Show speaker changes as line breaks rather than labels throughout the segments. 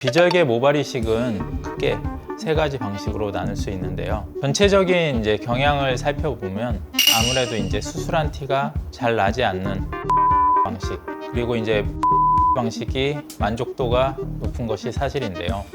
비절개 모발 이식은 크게 세 가지 방식으로 나눌 수 있는데요. 전체적인 경향을 살펴보면 아무래도 수술한 티가 잘 나지 않는 방식, 그리고 방식이 만족도가 높은 것이 사실인데요.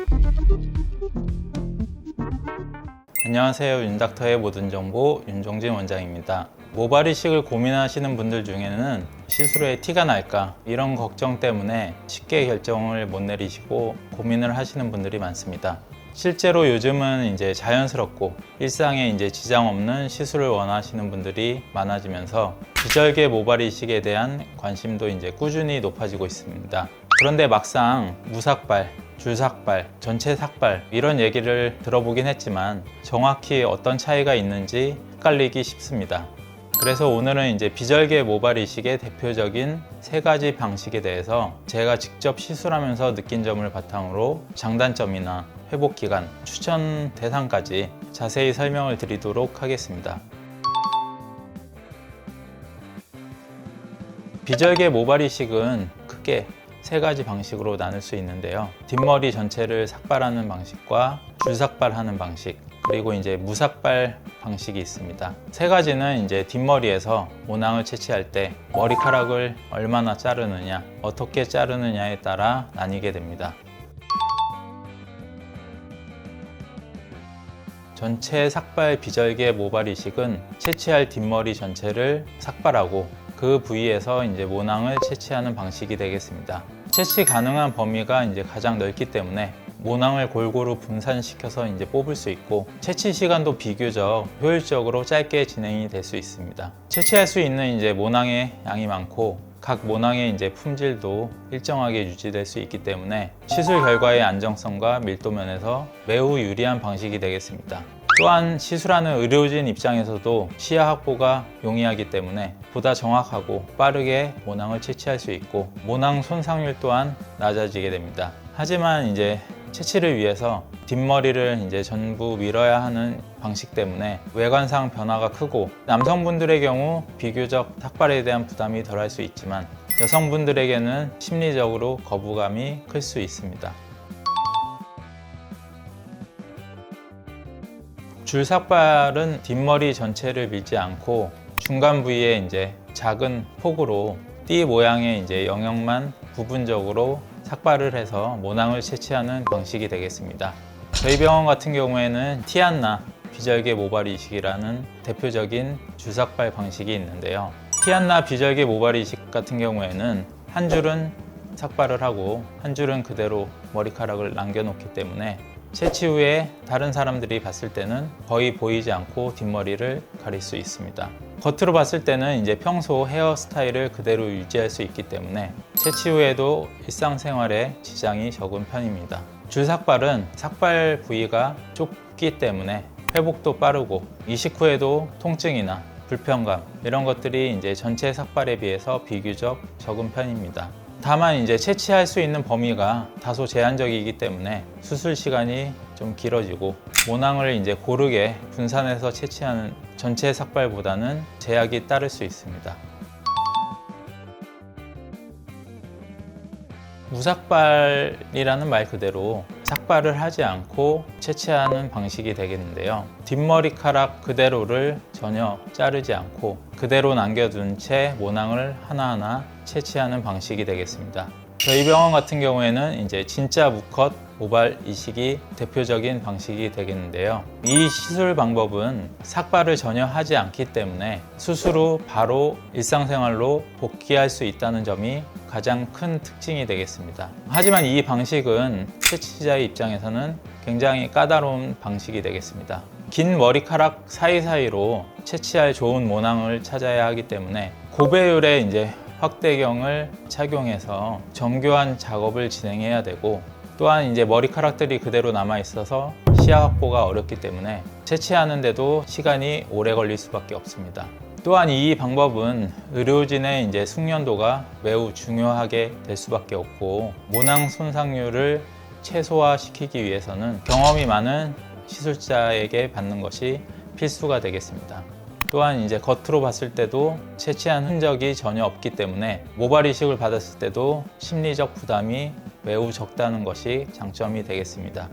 안녕하세요. 윤닥터의 모든 정보 윤종진 원장입니다. 모발 이식을 고민하시는 분들 중에는 시술 후에 티가 날까 이런 걱정 때문에 쉽게 결정을 못 내리시고 고민을 하시는 분들이 많습니다. 실제로 요즘은 자연스럽고 일상에 지장 없는 시술을 원하시는 분들이 많아지면서 비절개 모발 이식에 대한 관심도 꾸준히 높아지고 있습니다. 그런데 막상 무삭발, 줄삭발, 전체 삭발 이런 얘기를 들어보긴 했지만 정확히 어떤 차이가 있는지 헷갈리기 쉽습니다. 그래서 오늘은 비절개 모발 이식의 대표적인 세 가지 방식에 대해서 제가 직접 시술하면서 느낀 점을 바탕으로 장단점이나 회복 기간, 추천 대상까지 자세히 설명을 드리도록 하겠습니다. 비절개 모발 이식은 크게 세 가지 방식으로 나눌 수 있는데요. 뒷머리 전체를 삭발하는 방식과 줄삭발하는 방식, 그리고 무삭발 방식이 있습니다. 세 가지는 뒷머리에서 모낭을 채취할 때 머리카락을 얼마나 자르느냐, 어떻게 자르느냐에 따라 나뉘게 됩니다. 전체 삭발 비절개 모발 이식은 채취할 뒷머리 전체를 삭발하고 그 부위에서 모낭을 채취하는 방식이 되겠습니다. 채취 가능한 범위가 가장 넓기 때문에 모낭을 골고루 분산시켜서 뽑을 수 있고 채취 시간도 비교적 효율적으로 짧게 진행이 될 수 있습니다. 채취할 수 있는 모낭의 양이 많고 각 모낭의 품질도 일정하게 유지될 수 있기 때문에 시술 결과의 안정성과 밀도 면에서 매우 유리한 방식이 되겠습니다. 또한 시술하는 의료진 입장에서도 시야 확보가 용이하기 때문에 보다 정확하고 빠르게 모낭을 채취할 수 있고 모낭 손상률 또한 낮아지게 됩니다. 하지만 채취를 위해서 뒷머리를 전부 밀어야 하는 방식 때문에 외관상 변화가 크고 남성분들의 경우 비교적 삭발에 대한 부담이 덜할 수 있지만 여성분들에게는 심리적으로 거부감이 클 수 있습니다. 줄삭발은 뒷머리 전체를 밀지 않고 중간 부위에 작은 폭으로 띠 모양의 영역만 부분적으로 삭발을 해서 모낭을 채취하는 방식이 되겠습니다. 저희 병원 같은 경우에는 티안나 비절개 모발 이식이라는 대표적인 줄삭발 방식이 있는데요. 티안나 비절개 모발 이식 같은 경우에는 한 줄은 삭발을 하고 한 줄은 그대로 머리카락을 남겨놓기 때문에 채취 후에 다른 사람들이 봤을 때는 거의 보이지 않고 뒷머리를 가릴 수 있습니다. 겉으로 봤을 때는 평소 헤어스타일을 그대로 유지할 수 있기 때문에 채취 후에도 일상생활에 지장이 적은 편입니다. 줄삭발은 삭발 부위가 좁기 때문에 회복도 빠르고 이식 후에도 통증이나 불편감 이런 것들이 전체 삭발에 비해서 비교적 적은 편입니다. 다만 채취할 수 있는 범위가 다소 제한적이기 때문에 수술 시간이 좀 길어지고 모낭을 고르게 분산해서 채취하는 전체 삭발보다는 제약이 따를 수 있습니다. 무삭발이라는 말 그대로 삭발을 하지 않고 채취하는 방식이 되겠는데요. 뒷머리카락 그대로를 전혀 자르지 않고 그대로 남겨둔 채 모낭을 하나하나 채취하는 방식이 되겠습니다. 저희 병원 같은 경우에는 진짜 무컷 모발 이식이 대표적인 방식이 되겠는데요. 이 시술 방법은 삭발을 전혀 하지 않기 때문에 수술 후 바로 일상생활로 복귀할 수 있다는 점이 가장 큰 특징이 되겠습니다. 하지만 이 방식은 채취자의 입장에서는 굉장히 까다로운 방식이 되겠습니다. 긴 머리카락 사이사이로 채취할 좋은 모낭을 찾아야 하기 때문에 고배율의 확대경을 착용해서 정교한 작업을 진행해야 되고 또한 머리카락들이 그대로 남아 있어서 시야 확보가 어렵기 때문에 채취하는데도 시간이 오래 걸릴 수밖에 없습니다. 또한 이 방법은 의료진의 숙련도가 매우 중요하게 될 수밖에 없고 모낭 손상률을 최소화시키기 위해서는 경험이 많은 시술자에게 받는 것이 필수가 되겠습니다. 또한 겉으로 봤을 때도 채취한 흔적이 전혀 없기 때문에 모발 이식을 받았을 때도 심리적 부담이 매우 적다는 것이 장점이 되겠습니다.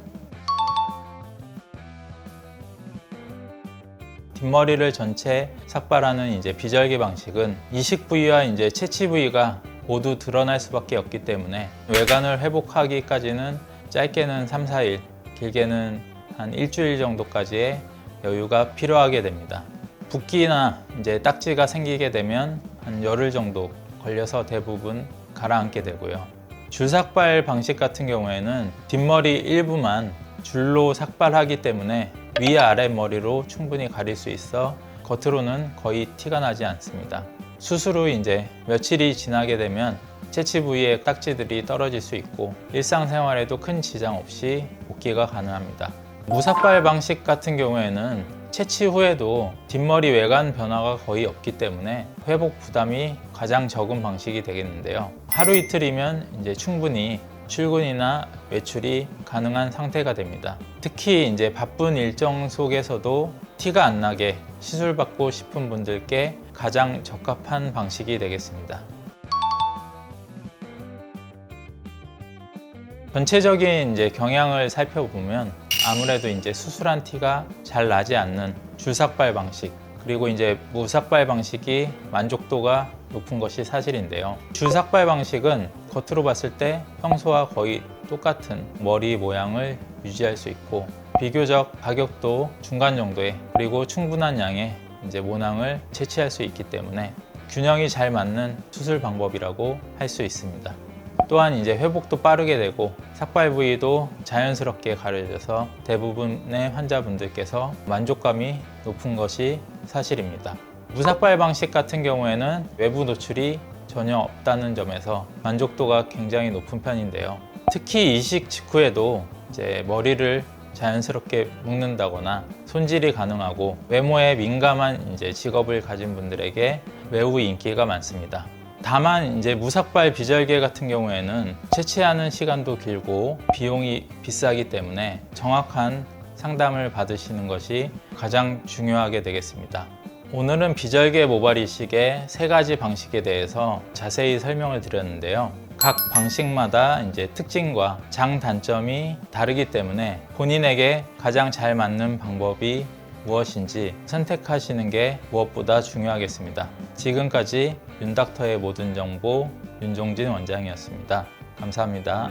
뒷머리를 전체 삭발하는 비절개 방식은 이식 부위와 채취 부위가 모두 드러날 수밖에 없기 때문에 외관을 회복하기까지는 짧게는 3, 4일, 길게는 한 일주일 정도까지의 여유가 필요하게 됩니다. 붓기나 딱지가 생기게 되면 한 열흘 정도 걸려서 대부분 가라앉게 되고요. 줄삭발 방식 같은 경우에는 뒷머리 일부만 줄로 삭발하기 때문에 위아래 머리로 충분히 가릴 수 있어 겉으로는 거의 티가 나지 않습니다. 수술 후 며칠이 지나게 되면 채취 부위의 딱지들이 떨어질 수 있고 일상생활에도 큰 지장 없이 복귀가 가능합니다. 무삭발 방식 같은 경우에는 채취 후에도 뒷머리 외관 변화가 거의 없기 때문에 회복 부담이 가장 적은 방식이 되겠는데요. 하루 이틀이면 충분히 출근이나 외출이 가능한 상태가 됩니다. 특히 바쁜 일정 속에서도 티가 안 나게 시술받고 싶은 분들께 가장 적합한 방식이 되겠습니다. 전체적인 경향을 살펴보면 아무래도 수술한 티가 잘 나지 않는 줄삭발 방식, 그리고 무삭발 방식이 만족도가 높은 것이 사실인데요. 줄삭발 방식은 겉으로 봤을 때 평소와 거의 똑같은 머리 모양을 유지할 수 있고 비교적 가격도 중간 정도의, 그리고 충분한 양의 모낭을 채취할 수 있기 때문에 균형이 잘 맞는 수술 방법이라고 할 수 있습니다. 또한 회복도 빠르게 되고 삭발 부위도 자연스럽게 가려져서 대부분의 환자분들께서 만족감이 높은 것이 사실입니다. 무삭발 방식 같은 경우에는 외부 노출이 전혀 없다는 점에서 만족도가 굉장히 높은 편인데요. 특히 이식 직후에도 머리를 자연스럽게 묶는다거나 손질이 가능하고 외모에 민감한 직업을 가진 분들에게 매우 인기가 많습니다. 다만 무삭발 비절개 같은 경우에는 채취하는 시간도 길고 비용이 비싸기 때문에 정확한 상담을 받으시는 것이 가장 중요하게 되겠습니다. 오늘은 비절개 모발 이식의 3가지 방식에 대해서 자세히 설명을 드렸는데요. 각 방식마다 특징과 장단점이 다르기 때문에 본인에게 가장 잘 맞는 방법이 무엇인지 선택하시는 게 무엇보다 중요하겠습니다. 지금까지 윤닥터의 모든 정보 윤종진 원장이었습니다. 감사합니다.